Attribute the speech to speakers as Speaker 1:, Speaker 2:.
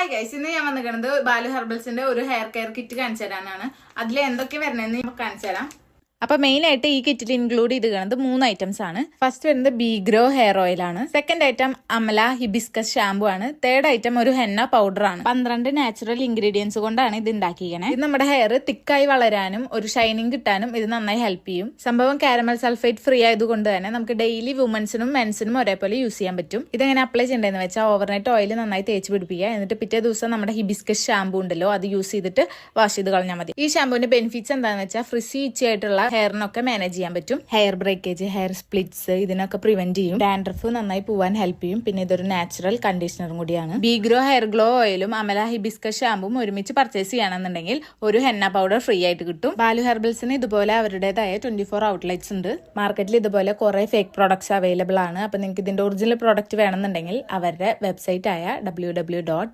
Speaker 1: Hi guys, ഇന്ന് ഞാൻ വന്നിരിക്കുന്നത് ബാലു ഹെർബൽസിന്റെ ഒരു ഹെയർ കെയർ കിറ്റ് കാണിച്ചു തരാനാണ്. അതിൽ എന്തൊക്കെ വരണമെന്ന് നമുക്ക് കാണിച്ചു തരാം. അപ്പൊ മെയിൻ ആയിട്ട് ഈ കിറ്റിൽ ഇൻക്ലൂഡ് ചെയ്തിരിക്കുന്നത് 3 ഐറ്റംസ് ആണ്. ഫസ്റ്റ് വരുന്നത് ബീഗ്രോ ഹെയർ ഓയിൽ ആണ്. Second item Amala hibiscus shampoo ആണ്. തേർഡ് ഐറ്റം ഒരു ഹെന്ന പൗഡർ ആണ്. 12 നാച്ചുറൽ ഇൻഗ്രീഡിയൻസ് കൊണ്ടാണ് ഇത് ഉണ്ടാക്കിയിരിക്കുന്നത്. ഇത് നമ്മുടെ ഹെയർ തിക്കായി വളരാനും ഒരു ഷൈനിങ് കിട്ടാനും ഇത് നന്നായി ഹെൽപ്പ് ചെയ്യും. സംഭവം കാരമൽ സൾഫേറ്റ് ഫ്രീ ആയതുകൊണ്ട് തന്നെ നമുക്ക് ഡെയിലി വുമൻസിനും മെൻസിനും ഒരേപോലെ യൂസ് ചെയ്യാൻ പറ്റും. ഇതെങ്ങനെ അപ്ലൈ ചെയ്യേണ്ടതെന്ന് വെച്ചാൽ ഓവർനൈറ്റ് ഓയിൽ നന്നായി തേച്ച് പിടിപ്പിക്കുക. എന്നിട്ട് പിറ്റേ ദിവസം നമ്മുടെ ഹിബിസ്കസ് ഷാമ്പു ഉണ്ടല്ലോ അത് യൂസ് ചെയ്തിട്ട് വാഷ് ചെയ്ത് കളഞ്ഞാൽ മതി. ഈ ഷാമ്പുവിന്റെ ബെനിഫിറ്റ്സ് എന്താണെന്ന് വെച്ചാൽ ഫ്രിസി ഇച്ചി ആയിട്ടുള്ള ഹെയറിനൊക്കെ മാനേജ് ചെയ്യാൻ പറ്റും. ഹെയർ ബ്രേക്കേജ്, ഹെയർ സ്പ്ലിറ്റ്സ് ഇതിനൊക്കെ പ്രിവെന്റ് ചെയ്യും. ഡാൻഡ്രഫ് നന്നായി പോവാൻ ഹെൽപ്പ് ചെയ്യും. പിന്നെ ഇതൊരു നാച്ചുറൽ കണ്ടീഷണറും കൂടിയാണ്. ബീഗ്രോ ഹെയർ ഗ്ലോ ഓയിലും അമല ഹിബിസ്കസ് ഷാമ്പും ഒരുമിച്ച് പർച്ചേസ് ചെയ്യണമെന്നുണ്ടെങ്കിൽ ഒരു ഹെന്ന പൗഡർ ഫ്രീ ആയിട്ട് കിട്ടും. ബാലു ഹെർബൽസിന് ഇതുപോലെ അവരുടേതായ 24 ഔട്ട്ലെറ്റ്സ് ഉണ്ട്. മാർക്കറ്റിൽ ഇതുപോലെ കുറെ ഫേക്ക് പ്രോഡക്ട്സ് അവൈലബിൾ ആണ്. അപ്പൊ നിങ്ങൾക്ക് ഇതിന്റെ ഒറിജിനൽ പ്രോഡക്റ്റ് വേണമെന്നുണ്ടെങ്കിൽ അവരുടെ വെബ്സൈറ്റ് ആയ www